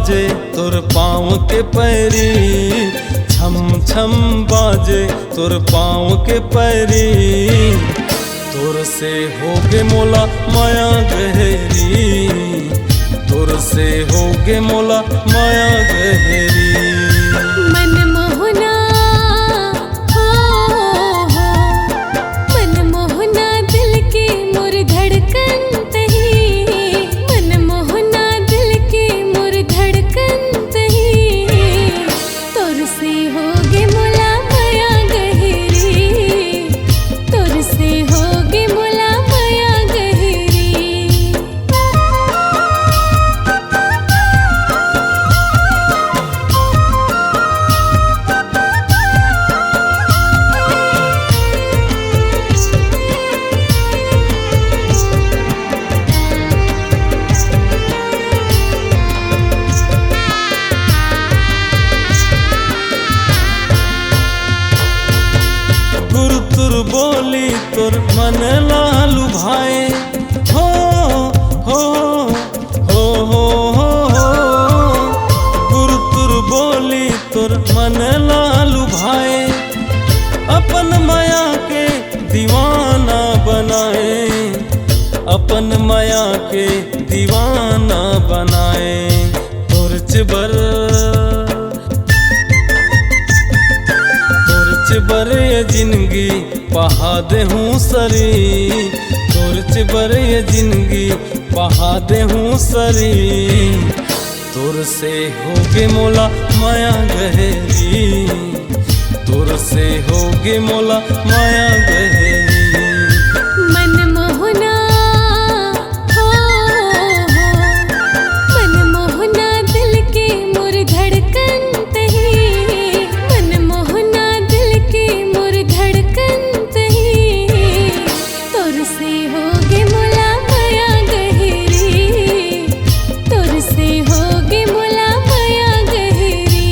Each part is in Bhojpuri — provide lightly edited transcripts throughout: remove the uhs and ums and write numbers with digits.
बाजे तोर पाँव के पैरी, छम छम बाजे तोर पाँव के पैरी। तोर से होगे मोला माया गहरी, तोर से होगे मोला माया गहरी। मनमोहना हो, मनमोहना दिल की मोर धड़कन तही, मनमोहना दिल की मोर धड़कन तही। तोर से होगे मोला माया गहरी, तोर से होगे मोला माया गहरी। गुरुतुर बोली तोर मन लालू भाए, हो हो हो हो हो हो। गुरुतुर बोली तोर मन लालू भाए, अपन माया के दीवाना बनाए, अपन माया के दीवाना बनाए। तोर चिबर बर ये जिंदगी बहा दे हूँ सरी, तोर चिबर ये जिंदगी बहा दे हूँ सरी। तोर से होगे मोला माया गहरी, तोर से होगे मोला माया गहरी। मनमोहना हो, मनमोहना दिल की मोर धड़कन तही, मनमोहना दिल की मोर धड़कन तही। तोर से होगे मोला माया गहरी, तोर से होगे मोला माया गहरी।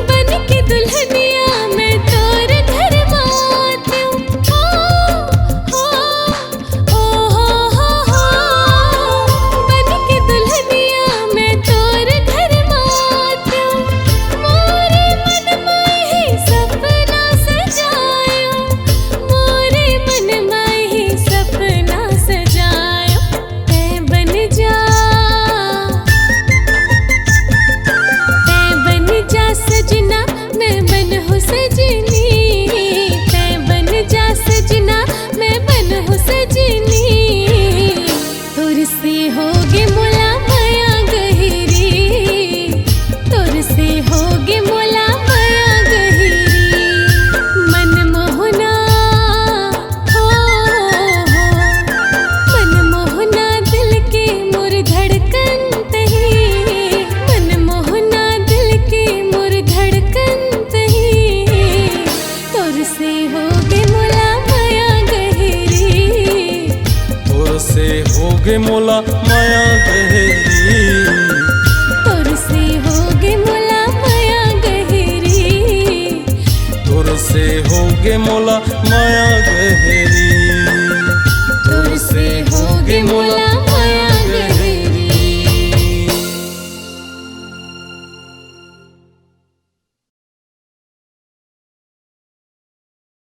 बन के दुल्हनिया मैं तोर घर मातूं, हो हो। बन के दुल्हनिया मैं तोर घर मातूं, मोरे मन में ही सपना सजायो, मोरे मन में ही सपना सजायो। तै बन जा, तै बन जा सजना, मैं बन हूँ सजनी, तै बन जा सजना, मैं बन हूँ सजनी। तोर से होगे मोला माया गहरी, तोर से होगे मोला माया गहरी। मनमोहना हो, मनमोहना दिल की मोर धड़कन तही, मनमोहना दिल की मोर धड़कन तही। तोर से होगे मोला माया गहरी, तोर से होगे मोला माया गहरी, तोर से होगे मोला माया गहरी। तोर से होगे मोला माया गहरी।